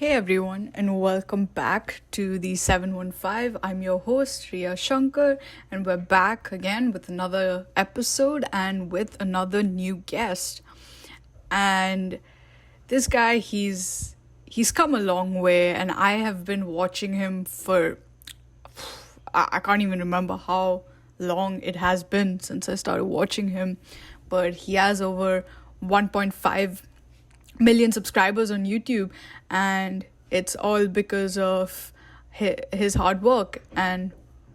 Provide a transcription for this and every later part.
Hey everyone, and welcome back to the 715. I'm your host, Riya Shankar, and we're back again with another episode and with another new guest. And this guy, he's come a long way, and I have been watching him for I can't even remember how long it has been since I started watching him, but he has over 1.5 million subscribers on YouTube, and it's all because of his hard work. And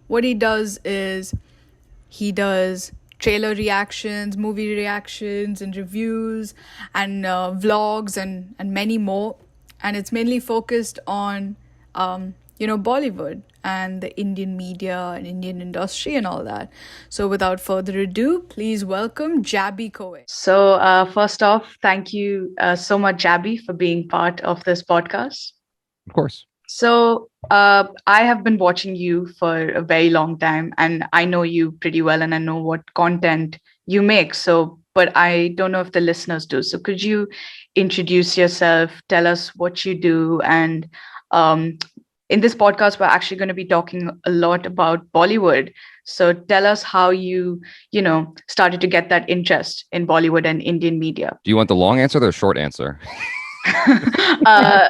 what he does is he does trailer reactions, movie reactions, and reviews, and vlogs, and many more. And it's mainly focused on, Bollywood and the Indian media and Indian industry and all that. So, without further ado, please welcome Jaby Koay. First off, thank you so much, Jaby, for being part of this podcast. Of course. I have been watching you for a very long time, and I know you pretty well, and I know what content you make. But I don't know if the listeners do. So, could you introduce yourself, tell us what you do, and um, in this podcast, we're actually going to be talking a lot about Bollywood. So, tell us how you started to get that interest in Bollywood and Indian media. Do you want the long answer or the short answer? uh,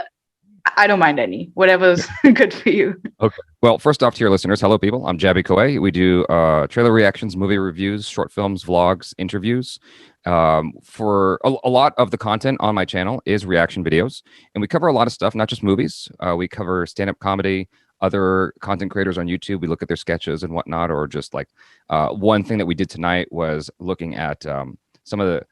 I don't mind any, whatever's good for you. Okay. Well, first off to your listeners, hello people. I'm Jaby Koay. We do trailer reactions, movie reviews, short films, vlogs, interviews. For a lot of the content on my channel is reaction videos, and we cover a lot of stuff, not just movies. We cover stand-up comedy, other content creators on YouTube. We look at their sketches and whatnot, or just like one thing that we did tonight was looking at some of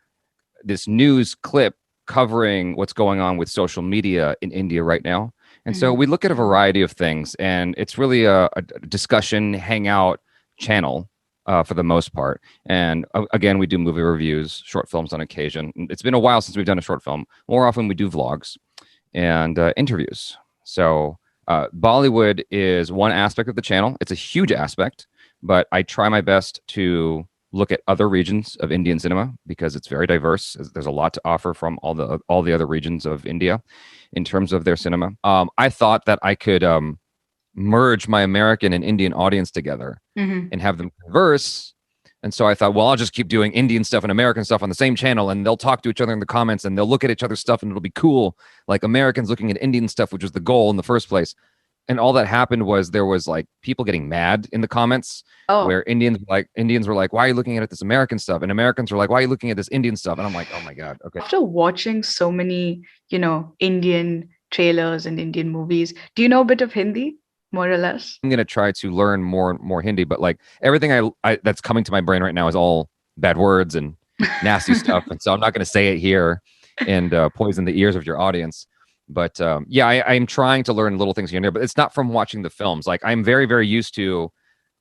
this news clip covering what's going on with social media in India right now. And so we look at a variety of things, and it's really a discussion, hangout channel for the most part. And again, we do movie reviews, short films on occasion. It's been a while since we've done a short film. More often, we do vlogs and interviews. So Bollywood is one aspect of the channel. It's a huge aspect, but I try my best to look at other regions of Indian cinema because it's very diverse. There's a lot to offer from all the other regions of India in terms of their cinema. I thought that I could merge my American and Indian audience together and have them converse. And so I thought, well, I'll just keep doing Indian stuff and American stuff on the same channel, and they'll talk to each other in the comments, and they'll look at each other's stuff, and it'll be cool, like Americans looking at Indian stuff, which was the goal in the first place. And all that happened was there was like people getting mad in the comments where Indians were like, why are you looking at this American stuff? And Americans were like, why are you looking at this Indian stuff? And I'm like, oh my God. Okay. After watching so many, Indian trailers and Indian movies, do you know a bit of Hindi, more or less? I'm going to try to learn more Hindi, but like everything I that's coming to my brain right now is all bad words and nasty stuff. And so I'm not going to say it here and poison the ears of your audience. But I'm trying to learn little things here and there, but it's not from watching the films. Like I'm very, very used to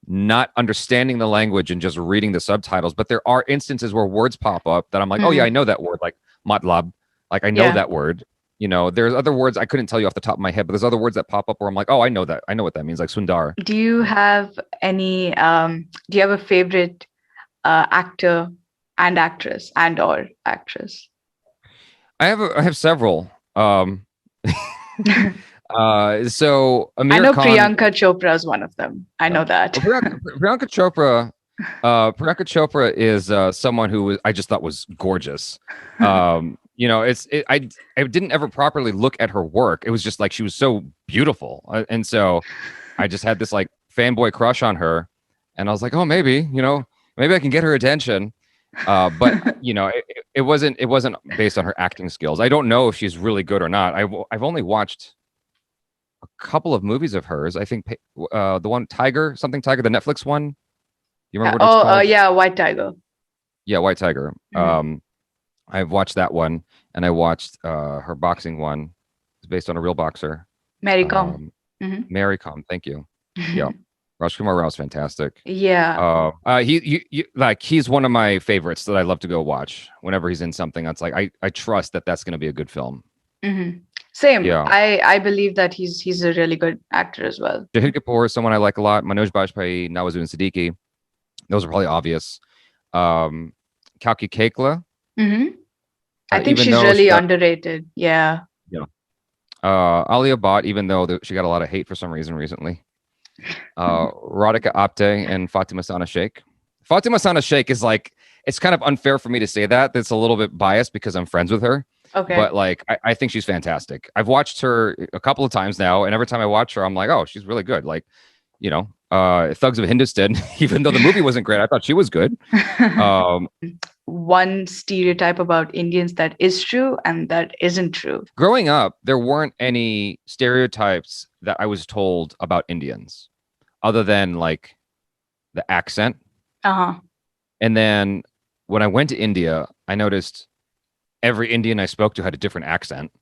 not understanding the language and just reading the subtitles. But there are instances where words pop up that I'm like, oh yeah, I know that word, like matlab. Like I know that word. You know, there's other words I couldn't tell you off the top of my head, but there's other words that pop up where I'm like, oh, I know that. I know what that means, like sundar. Do you have a favorite actor and actress or actress? I have several. So Amir I know Khan, Priyanka Chopra is one of them. I know that. Priyanka Chopra is someone who I just thought was gorgeous. I didn't ever properly look at her work. It was just like she was so beautiful, and so I just had this like fanboy crush on her, and I was like, oh, maybe I can get her attention. But it wasn't based on her acting skills. I don't know if she's really good or not. I've only watched a couple of movies of hers. I think the one Tiger, the Netflix one. You remember what it's called? Yeah, White Tiger. Yeah, White Tiger. I've watched that one, and I watched her boxing one. It's based on a real boxer. Mary Kom. Mary Kom. Thank you. Yeah. Rajkumar Rao's fantastic. Yeah. He's one of my favorites that I love to go watch whenever he's in something. That's like I trust that's going to be a good film. Same. Yeah. I believe that he's a really good actor as well. Shahid Kapoor is someone I like a lot. Manoj Bajpayee, Nawazuddin Siddiqui. Those are probably obvious. Kalki Koechlin. I think she's really underrated. Yeah. Yeah. Alia Bhatt, even though she got a lot of hate for some reason recently. Radhika Apte and Fatima Sana Sheikh. Fatima Sana Sheikh is like, it's kind of unfair for me to say that. That's a little bit biased because I'm friends with her. Okay. But like, I think she's fantastic. I've watched her a couple of times now, and every time I watch her, I'm like, oh, she's really good. Like, Thugs of Hindustan, even though the movie wasn't great, I thought she was good. One stereotype about Indians that is true and that isn't true. Growing up, there weren't any stereotypes that I was told about Indians other than like the accent. Uh-huh. And then when I went to India, I noticed every Indian I spoke to had a different accent.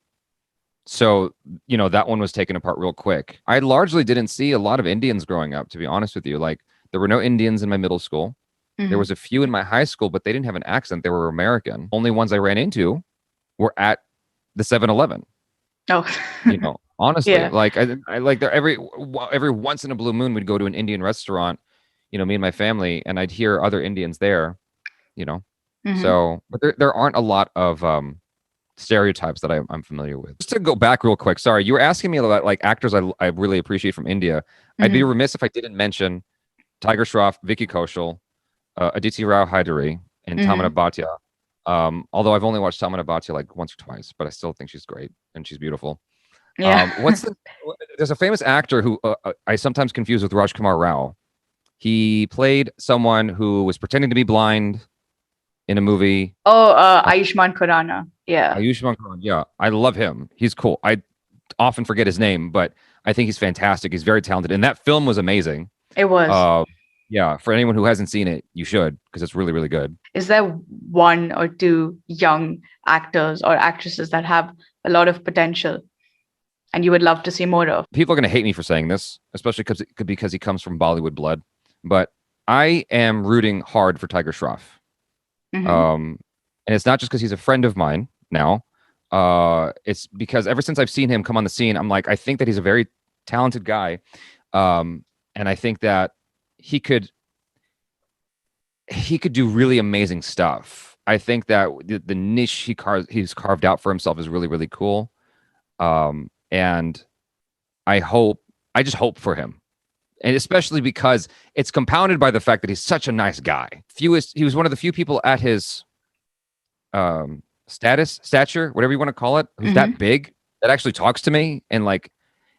So, that one was taken apart real quick. I largely didn't see a lot of Indians growing up, to be honest with you. Like, there were no Indians in my middle school. There was a few in my high school, but they didn't have an accent. They were American. Only ones I ran into were at the 7-Eleven. Oh. Honestly, Yeah. like I like there every once in a blue moon we'd go to an Indian restaurant, me and my family, and I'd hear other Indians there, So, but there aren't a lot of stereotypes that I'm familiar with. Just to go back real quick, sorry, you were asking me about like actors I really appreciate from India. I'd be remiss if I didn't mention Tiger Shroff, Vicky Kaushal, Aditi Rao Hydari, and Tamana Bhatia. Although I've only watched Tamana Bhatia like once or twice, but I still think she's great and she's beautiful. Yeah. There's a famous actor who I sometimes confuse with Rajkumar Rao. He played someone who was pretending to be blind in a movie. Ayushmann Khurrana. Yeah. Ayushmann Khurrana. Yeah, I love him. He's cool. I often forget his name, but I think he's fantastic. He's very talented, and that film was amazing. It was. Yeah, for anyone who hasn't seen it, you should, because it's really, really good. Is there one or two young actors or actresses that have a lot of potential and you would love to see more of? People are going to hate me for saying this, especially because he comes from Bollywood blood. But I am rooting hard for Tiger Shroff. And it's not just because he's a friend of mine now. It's because ever since I've seen him come on the scene, I'm like, I think that he's a very talented guy. And I think that he could do really amazing stuff. I think that the niche he's carved out for himself is really, really cool. And I just hope for him. And especially because it's compounded by the fact that he's such a nice guy. He was one of the few people at his stature, whatever you want to call it, who's that big, that actually talks to me. And like,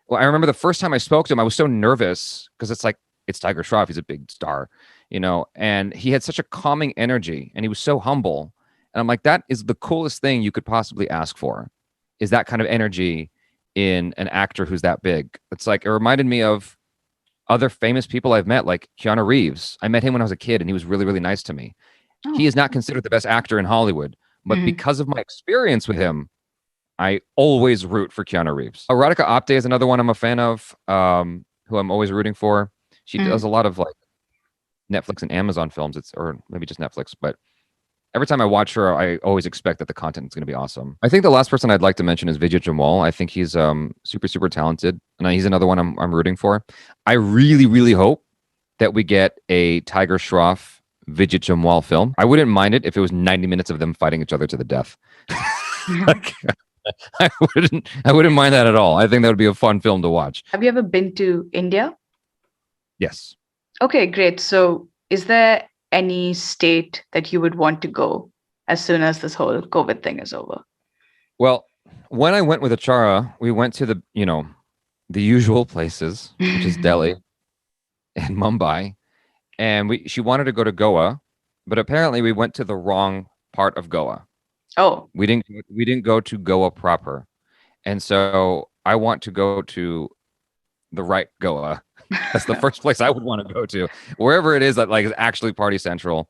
well, I remember the first time I spoke to him, I was so nervous because it's Tiger Shroff. He's a big star, and he had such a calming energy and he was so humble. And I'm like, that is the coolest thing you could possibly ask for, is that kind of energy in an actor who's that big. It's like, it reminded me of other famous people I've met, like Keanu Reeves. I met him when I was a kid and he was really, really nice to me. Oh. He is not considered the best actor in Hollywood, but because of my experience with him, I always root for Keanu Reeves. Radhika Apte is another one I'm a fan of, who I'm always rooting for. She does a lot of like Netflix and Amazon films, or maybe just Netflix, but every time I watch her, I always expect that the content is going to be awesome. I think the last person I'd like to mention is Vijay Jamal. I think he's super, super talented, and he's another one I'm rooting for. I really, really hope that we get a Tiger Shroff Vijay Jamal film. I wouldn't mind it if it was 90 minutes of them fighting each other to the death. Like, I wouldn't mind that at all. I think that would be a fun film to watch. Have you ever been to India? Yes. Okay, great. So is there any state that you would want to go as soon as this whole COVID thing is over? Well, when I went with Achara, we went to the usual places, which is Delhi and Mumbai, and she wanted to go to Goa, but apparently we went to the wrong part of Goa. Oh, we didn't go to Goa proper, and so I want to go to the right Goa. That's the first place I would want to go to, wherever it is that like is actually party central.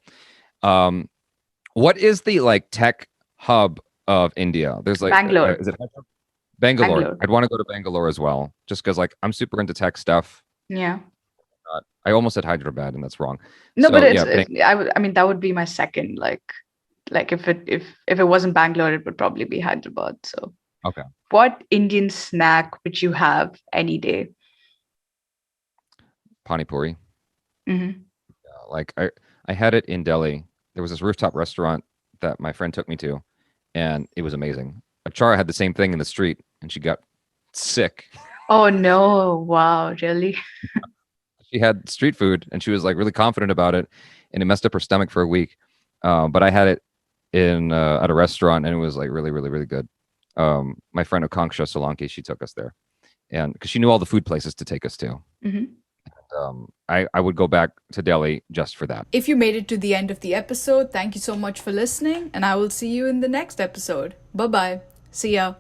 What is the like tech hub of India? There's like Bangalore. Is it Bangalore? I'd want to go to Bangalore as well, just because like I'm super into tech stuff. Yeah. I almost said Hyderabad, and that's wrong. No, so, but I mean that would be my second. Like if it wasn't Bangalore, it would probably be Hyderabad. So okay. What Indian snack would you have any day? Pani puri. Like I had it in Delhi. There was this rooftop restaurant that my friend took me to, and it was amazing. Achara had the same thing in the street, and she got sick. Oh no. Wow, really? She had street food and she was like really confident about it, and it messed up her stomach for a week. But I had it in at a restaurant, and it was like really, really, really good. My friend Akanksha Solanki, she took us there, and because she knew all the food places to take us to. Mhm. I would go back to Delhi just for that. If you made it to the end of the episode, thank you so much for listening, and I will see you in the next episode. Bye bye. See ya.